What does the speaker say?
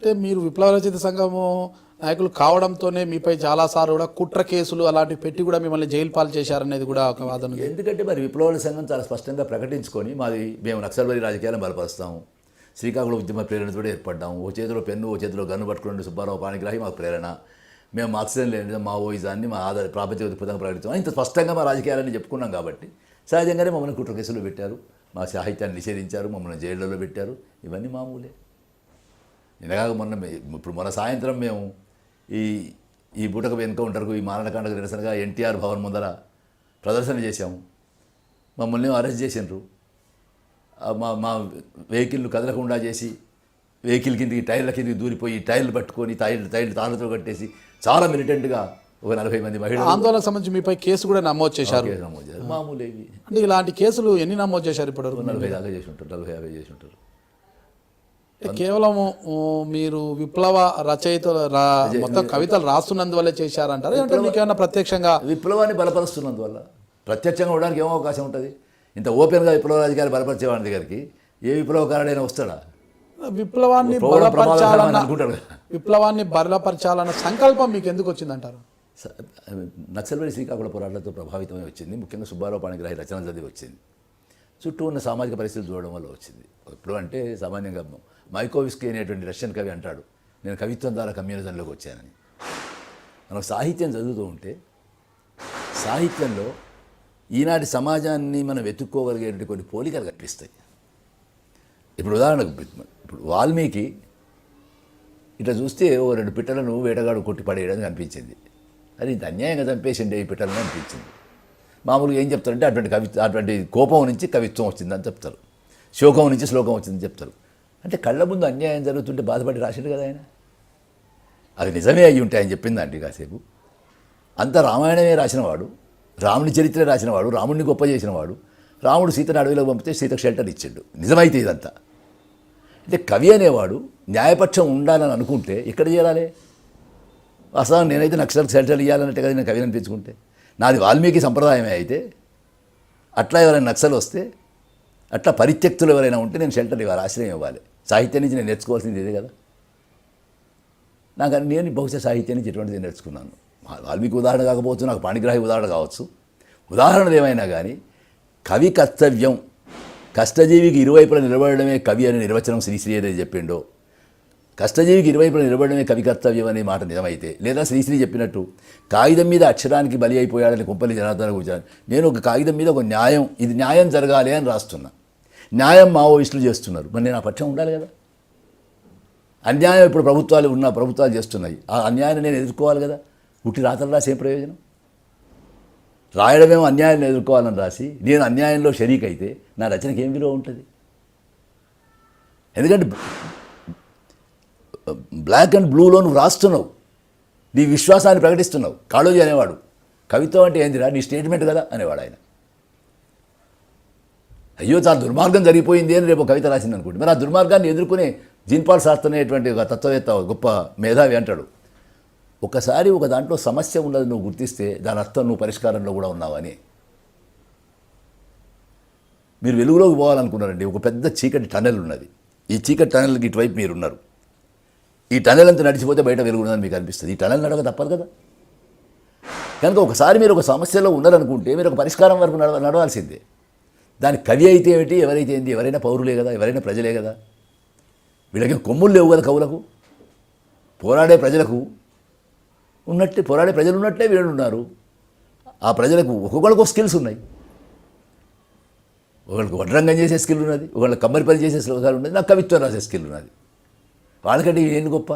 అంటే మీరు విప్లవ రచయిత సంఘము నాయకులు కావడంతోనే మీపై చాలాసార్లు కూడా కుట్ర కేసులు అలాంటివి పెట్టి కూడా మిమ్మల్ని జైలు పాలు చేశారనేది కూడా ఒక వాదన ఉంది. ఎందుకంటే మరి విప్లవాల సంఘం చాలా స్పష్టంగా ప్రకటించుకొని మేము నక్సల్బరీ రాజకీయాలను బలపరుస్తాము, శ్రీకాకుళం ఉద్యమ ప్రేరణతో ఏర్పడ్డాము, ఓ చేతిలో పెన్ను ఓ చేతిలో గన్ను పట్టుకుని సుబ్బారావు పాణిగ్రాహి మాకు ప్రేరణ, మేము మార్క్సిజం లేని మా ఓయిజాన్ని మా ఆధార ప్రాపంచిక దృక్పథంగా ప్రకటిస్తాం, ఇంత స్పష్టంగా మా రాజకీయాలని చెప్పుకున్నాం కాబట్టి సహజంగానే మమ్మల్ని కుట్ర కేసులు పెట్టారు, మా సాహిత్యాన్ని నిషేధించారు, మమ్మల్ని జైళ్ళలో పెట్టారు. ఇవన్నీ మామూలే. నిన్నగాక మొన్న సాయంత్రం మేము ఈ బూటకపు ఎన్కౌంటర్కు ఈ మారణకాండకు నిరసనగా ఎన్టీఆర్ భవన్ ముందర ప్రదర్శన చేశాము. మమ్మల్ని అరెస్ట్ చేసినారు. మా వెహికల్ను కదలకుండా చేసి వెహికల్ కిందికి టైర్ల కిందికి దూరిపోయి టైర్లు పట్టుకొని టైర్లు తాళ్ళతో కట్టేసి చాలా మిలిటెంట్గా ఒక 40 మంది మహిళలు ఆందోళనకు సంబంధించి మీపై కేసు కూడా నమోదు చేశారు. మామూలు అంటే ఇలాంటి కేసులు ఎన్ని నమోదు చేశారు ఇప్పటివరకు? 40 దాకా చేసి ఉంటారు, 40-50 చేసి ఉంటారు. కేవలము మీరు విప్లవ రచయితలు మొత్తం కవితలు రాస్తున్నందువల్లే చేశారంటారు అంటే మీకేమన్నా ప్రత్యక్షంగా విప్లవాన్ని బలపరుస్తున్నందువల్ల? ప్రత్యక్షంగా ఉండడానికి ఏమో అవకాశం ఉంటుంది? ఇంత ఓపెన్గా విప్లవ రాజకీయాలు బలపరిచేవాడి దగ్గరికి ఏ విప్లవకారుడైనా వస్తాడా? విప్లవాన్ని బలపరచాలన్న సంకల్పం మీకు ఎందుకు వచ్చిందంటారు? నక్సల్బరీ శ్రీకాకుళ పోరాటాలతో ప్రభావితమై వచ్చింది. ముఖ్యంగా సుబ్బారావు పాణిగ్రాహి రచన చదివి వచ్చింది. చుట్టూ ఉన్న సామాజిక పరిస్థితులు చూడడం వల్ల వచ్చింది. ఇప్పుడు అంటే సామాన్యంగా మైకోవిస్కీ అనేటువంటి రష్యన్ కవి అంటాడు, నేను కవిత్వం ద్వారా కమ్యూనిజంలోకి వచ్చానని. మనం సాహిత్యం చదువుతూ ఉంటే సాహిత్యంలో ఈనాటి సమాజాన్ని మనం వెతుక్కోగలిగేటువంటి కొన్ని పోలికలు కనిపిస్తాయి. ఇప్పుడు ఉదాహరణకు ఇప్పుడు వాల్మీకి ఇట్లా చూస్తే ఓ 2 పిట్టలను వేటగాడు కొట్టి పడేయడం అనిపించింది. అది ఇంత అన్యాయంగా చంపేసిండే ఈ పిట్టలను అనిపించింది. మామూలుగా ఏం చెప్తారంటే అటువంటి కోపం నుంచి కవిత్వం వచ్చిందని చెప్తారు, శోకం నుంచి శ్లోకం వచ్చిందని చెప్తారు. అంటే కళ్ళ ముందు అన్యాయం జరుగుతుంటే బాధపడి రాశాడు కదా ఆయన. అది నిజమే అయ్యి ఉంటే ఆయన చెప్పిందండి కాసేపు. అంత రామాయణమే రాసినవాడు, రాముని చరిత్ర రాసినవాడు, రాముడిని గొప్ప చేసినవాడు, రాముడు సీతను అడవిలో పంపితే సీతకు షెల్టర్ ఇచ్చాడు. నిజమైతే ఇదంతా. అంటే కవి అనేవాడు న్యాయపక్షం ఉండాలని అనుకుంటే ఎక్కడ చేయాలి? అసలు నేనైతే నక్సల్కి షెల్టర్ ఇవ్వాలన్నట్టే కదా నేను కవి అనిపించుకుంటే. నాది వాల్మీకి సంప్రదాయమే అయితే అట్లా ఎవరైనా నక్సల్ వస్తే, అట్లా పరిత్యక్తులు ఎవరైనా ఉంటే నేను షెల్టర్ ఇవ్వాలి, ఆశ్రయం ఇవ్వాలి. సాహిత్యం నుంచి నేను నేర్చుకోవాల్సింది ఇదే కదా. నేను బహుశా సాహిత్యం నుంచి ఎటువంటిది నేర్చుకున్నాను. వాల్మీకి ఉదాహరణ కాకపోవచ్చు, నాకు పాణిగ్రాహి ఉదాహరణ కావచ్చు. ఉదాహరణలు ఏమైనా కానీ కవి కర్తవ్యం, కష్టజీవికి ఇరువైపులా నిలబడమే కవి అనే నిర్వచనం శ్రీశ్రీ ఏదైతే చెప్పిండో, కష్టజీవికి ఇరువైపులా నిలబడమే కవి కర్తవ్యం అనే మాట నిజమైతే, లేదా శ్రీశ్రీ చెప్పినట్టు కాగితం మీద అక్షరానికి బలి అయిపోయాడని కుంపల్లి జనార్దన కూర్చొని నేను ఒక కాగితం మీద ఒక న్యాయం, ఇది న్యాయం జరగాలి అని రాస్తున్నా, న్యాయం మావోయిస్టులు చేస్తున్నారు, మరి నేను ఆ పక్షం ఉండాలి కదా. అన్యాయం ఇప్పుడు ప్రభుత్వాలు చేస్తున్నాయి, ఆ అన్యాయాన్ని నేను ఎదుర్కోవాలి కదా. ఉట్టి రాతలు రాసి ఏం ప్రయోజనం? రాయడమేమో అన్యాయాన్ని ఎదుర్కోవాలని రాసి నేను అన్యాయంలో షరీక్ అయితే నా రచనకి ఏం విలువ ఉంటుంది? ఎందుకంటే బ్లాక్ అండ్ బ్లూలో నువ్వు రాస్తున్నావు, నీ విశ్వాసాన్ని ప్రకటిస్తున్నావు. కాళోజీ అనేవాడు కవిత్వం అంటే ఏందిరా, నీ స్టేట్మెంట్ కదా అనేవాడు ఆయన. అయ్యో చాలా దుర్మార్గం జరిగిపోయింది అని రేపు కవిత రాసింది అనుకుంటే, మరి ఆ దుర్మార్గాన్ని ఎదుర్కొనే జీన్పాల్ శాస్త్రి అనేటువంటి ఒక తత్వవేత్త, గొప్ప మేధావి అంటాడు, ఒకసారి ఒక దాంట్లో సమస్య ఉన్నది నువ్వు గుర్తిస్తే దాని అర్థం నువ్వు పరిష్కారంలో కూడా ఉన్నావని. మీరు వెలుగులోకి పోవాలనుకున్నారండి, ఒక పెద్ద చీకటి టనెల్ ఉన్నది. ఈ చీకటి టనెల్కి ఇటువైపు మీరు ఉన్నారు. ఈ టనెల్ అంతా నడిచిపోతే బయట వెలుగు ఉన్నదని మీకు అనిపిస్తుంది. ఈ టనెల్ నడక తప్పదు కదా. కనుక ఒకసారి మీరు ఒక సమస్యలో ఉన్నారనుకుంటే మీరు ఒక పరిష్కారం వరకు నడవాల్సిందే. దాని కవి అయితే ఏమిటి, ఎవరైతే ఏంటి, ఎవరైనా పౌరులే కదా, ఎవరైనా ప్రజలే కదా. వీళ్ళకి కొమ్ములు లేవు కదా కవులకు. పోరాడే ప్రజలకు ఉన్నట్టే, పోరాడే ప్రజలు ఉన్నట్లే వీళ్ళు ఉన్నారు. ఆ ప్రజలకు ఒక్కొక్కరికి స్కిల్స్ ఉన్నాయి. ఒకళ్ళకి వడ్రంగం చేసే స్కిల్ ఉన్నది, ఒకళ్ళకి కమ్మరి పని చేసే స్కిల్ ఉన్నది, నాకు కవిత్వం రాసే స్కిల్ ఉన్నది. వాళ్ళకంటే ఏం గొప్ప?